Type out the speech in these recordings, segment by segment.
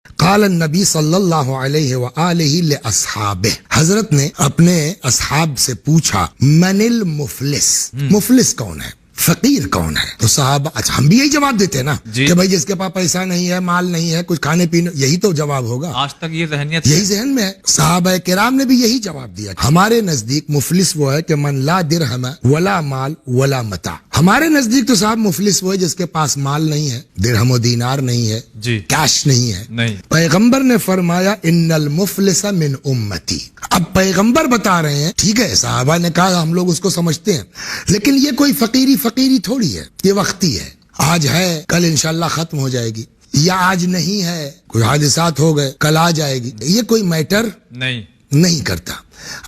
قال النبی صلی اللہ علیہ وآلہ لأصحابہ، حضرت نے اپنے اصحاب سے پوچھا من المفلس، مفلس کون ہے، فقیر کون ہے؟ تو صحابہ، اچھا ہم بھی یہی جواب دیتے ہیں نا کہ بھائی جس کے پاس پیسہ نہیں ہے، مال نہیں ہے، کچھ کھانے پینے، یہی تو جواب ہوگا. آج تک یہ ذہنیت یہی ذہن میں ہے. صحابہ کرام نے بھی یہی جواب دیا. ہمارے نزدیک مفلس وہ ہے کہ من لا درہم ولا مال ولا متاع. ہمارے نزدیک تو صاحب مفلس وہ ہے جس کے پاس مال نہیں ہے، درہم و دینار نہیں ہے، کیش نہیں ہے. پیغمبر نے فرمایا ان المفلس من امتی. اب پیغمبر بتا رہے ہیں، ٹھیک ہے صحابہ نے کہا ہم لوگ اس کو سمجھتے ہیں، لیکن یہ کوئی فقیری تھوڑی ہے، یہ وقتی ہے. آج ہے کل انشاءاللہ ختم ہو جائے گی، یا آج نہیں ہے کوئی حادثات ہو گئے کل آ جائے گی، یہ کوئی میٹر نہیں کرتا.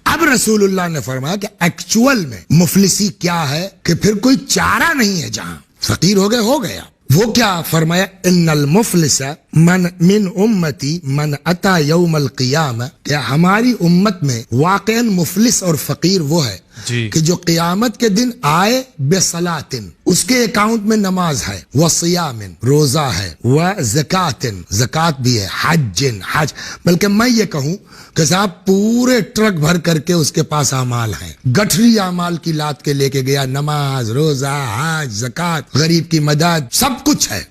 اب رسول اللہ نے فرمایا کہ ایکچول میں مفلسی کیا ہے کہ پھر کوئی چارہ نہیں ہے، جہاں فقیر ہو گیا. وہ کیا فرمایا ان المفلس من امتی من اتا یوم القیامہ، کہ ہماری امت میں واقعا مفلس اور فقیر وہ ہے کہ جو قیامت کے دن آئے بصلاۃ، اس کے اکاؤنٹ میں نماز ہے، وصیام روزہ ہے، وزکات زکات بھی ہے، حج، بلکہ میں یہ کہوں کہ صاحب پورے ٹرک بھر کر کے اس کے پاس اعمال ہیں، گٹھری اعمال کی لاد کے لے کے گیا، نماز، روزہ، حج، زکات، غریب کی مدد، سب کچھ ہے.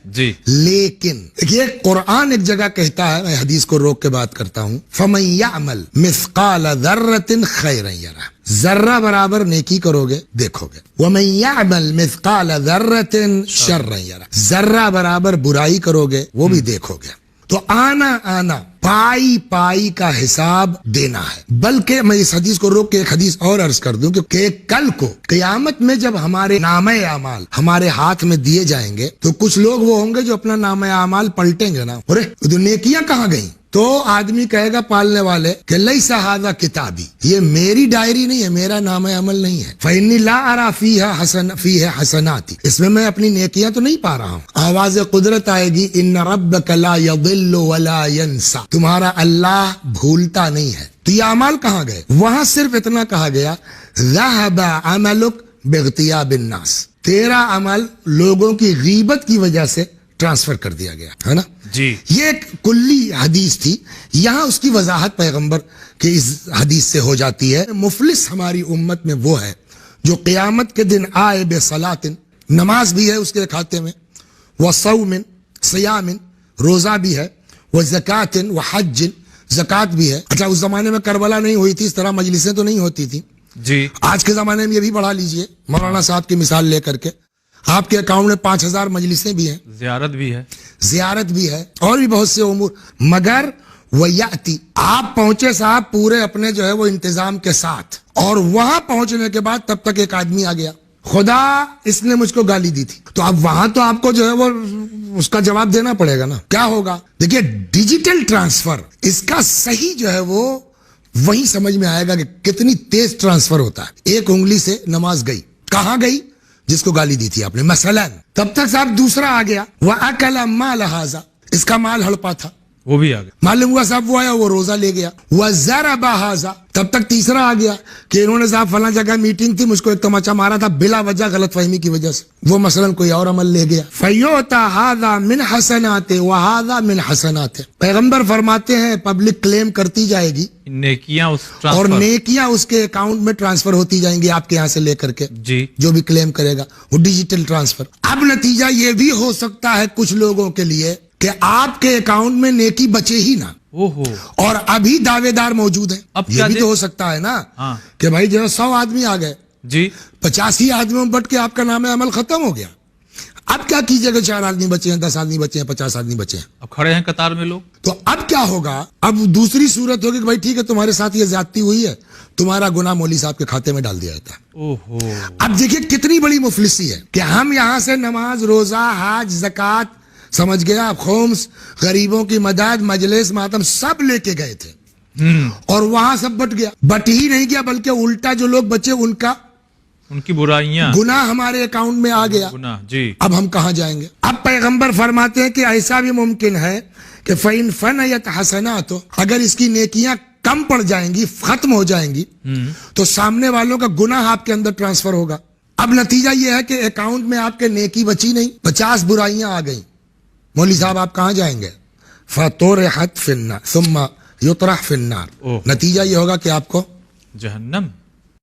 لیکن یہ قرآن ایک جگہ کہتا ہے، میں حدیث کو روک کے بات کرتا ہوں، فَمَن يَعْمَلْ مِثْقَالَ ذَرَّةٍ خَيْرًا يَرَهُ، ذرہ برابر نیکی کرو گے دیکھو گے. وَمَن يَعْمَلْ مِثْقَالَ ذَرَّةٍ شَرًّا يَرَهُ، ذرہ برابر برائی کرو گے وہ بھی دیکھو گے. تو آنا پائی کا حساب دینا ہے. بلکہ میں اس حدیث کو روک کے ایک حدیث اور عرض کر دوں کہ کل کو قیامت میں جب ہمارے نامہ اعمال ہمارے ہاتھ میں دیے جائیں گے تو کچھ لوگ وہ ہوں گے جو اپنا نامہ اعمال پلٹیں گے نا، ارے تو نیکیاں کہاں گئیں؟ تو آدمی کہے گا پالنے والے کہ لیس ھذا کتابی، یہ میری ڈائری نہیں ہے، میرا نام عمل نہیں ہے. فإنی لا ارى فیہ حسناتی، اس میں اپنی نیکیاں تو نہیں پا رہا ہوں. آواز قدرت آئے گی ان ربک لا یضل ولا ینسى، تمہارا اللہ بھولتا نہیں ہے. تو یہ اعمال کہاں گئے؟ وہاں صرف اتنا کہا گیا ذهب عملک باغتیاب الناس، تیرا عمل لوگوں کی غیبت کی وجہ سے ٹرانسفر کر دیا گیا ہے نا. یہ ایک کلی حدیث تھی، یہاں اس کی وضاحت پیغمبر کے اس حدیث سے ہو جاتی ہے. مفلس ہماری امت میں وہ ہے جو قیامت کے دن آئے بصلاۃ، نماز بھی ہے اس کے کھاتے میں، وصوم صیام روزہ بھی ہے، وزکات وحج زکات بھی ہے. اچھا اس زمانے میں کربلا نہیں ہوئی تھی، اس طرح مجلسیں تو نہیں ہوتی تھی. آج کے زمانے میں یہ بھی بڑھا لیجئے، مولانا صاحب کی مثال لے کر کے آپ کے اکاؤنٹ میں 5000 مجلسیں بھی ہیں، زیارت بھی ہے اور بھی بہت سے امور. مگر ویاتی، آپ پہنچے صاحب پورے اپنے جو ہے وہ انتظام کے ساتھ، اور وہاں پہنچنے کے بعد تب تک ایک آدمی آ گیا، خدا اس نے مجھ کو گالی دی تھی. تو اب وہاں تو آپ کو جو ہے وہ اس کا جواب دینا پڑے گا نا. کیا ہوگا؟ دیکھیے ڈیجیٹل ٹرانسفر، اس کا صحیح جو ہے وہ وہی سمجھ میں آئے گا کہ کتنی تیز ٹرانسفر ہوتا ہے. ایک انگلی سے نماز گئی، کہاں گئی؟ جس کو گالی دی تھی آپ نے مثلا. تب تک صاحب دوسرا آ گیا، وَأَكَلَ مَالَ هَذَا، اس کا مال ہڑپا تھا، وہ بھی آ گیا. معلوم ہوا صاحب وہ آیا وہ روزہ لے گیا. وَضَرَبَ هَذَا، تب تک تیسرا آ گیا کہ انہوں نے صاحب فلاں جگہ میٹنگ تھی، مجھ کو ایک تماچا مارا تھا بلا وجہ غلط فہمی کی وجہ سے، وہ مثلا کوئی اور عمل لے گیا. فَيُؤْتَى هَذَا مِنْ حَسَنَاتِهِ وَهَذَا مِنْ حَسَنَاتِهِ. پیغمبر فرماتے ہیں پبلک کلیم کرتی جائے گی اور نیکیاں اس کے اکاؤنٹ میں ٹرانسفر ہوتی جائیں گی آپ کے یہاں سے لے کر کے. جو بھی کلیم کرے گا وہ ڈیجیٹل ٹرانسفر. اب نتیجہ یہ بھی ہو سکتا ہے کچھ لوگوں کے لیے کہ آپ کے اکاؤنٹ میں نیکی بچے ہی نہ، اور ابھی دعوے دار موجود ہیں. یہ بھی تو ہو سکتا ہے نا کہ بھائی جو 100 آدمی آ گئے، 85 آدمیوں بٹ کے آپ کا نام عمل ختم ہو گیا. اب کیا کیجئے گا؟ 4 آدمی بچے ہیں، 10 آدمی بچے ہیں، 50 آدمی بچے ہیں، اب کھڑے ہیں قطار میں لوگ. تو اب کیا ہوگا؟ اب دوسری صورت ہوگی کہ بھائی ٹھیک ہے تمہارے ساتھ یہ زیادتی ہوئی ہے، تمہارا گناہ مولوی صاحب کے کھاتے میں ڈال دیا جاتا ہے. اب دیکھیے کتنی بڑی مفلسی ہے کہ ہم یہاں سے نماز، روزہ، حج، زکات، سمجھ گیا آپ، خمس، غریبوں کی مدد، مجلس، ماتم سب لے کے گئے تھے، اور وہاں سب بٹ گیا. بٹ ہی نہیں گیا بلکہ الٹا جو لوگ بچے ان کی برائیاں، گناہ ہمارے اکاؤنٹ میں آ گیا. اب ہم کہاں جائیں گے؟ اب پیغمبر فرماتے ہیں کہ ایسا بھی ممکن ہے کہ فَإِن فَنَيَتْ حَسَنَاتُ، اگر اس کی نیکیاں کم پڑ جائیں گی، ختم ہو جائیں گی، تو سامنے والوں کا گناہ آپ کے اندر ٹرانسفر ہوگا. اب نتیجہ یہ ہے کہ اکاؤنٹ میں آپ کے نیکی بچی نہیں، 50 برائیاں آ گئیں. مولوی صاحب آپ کہاں جائیں گے؟ فطرحت فی النار ثم یطرح فی النار. اوہ. نتیجہ یہ ہوگا کہ آپ کو جہنم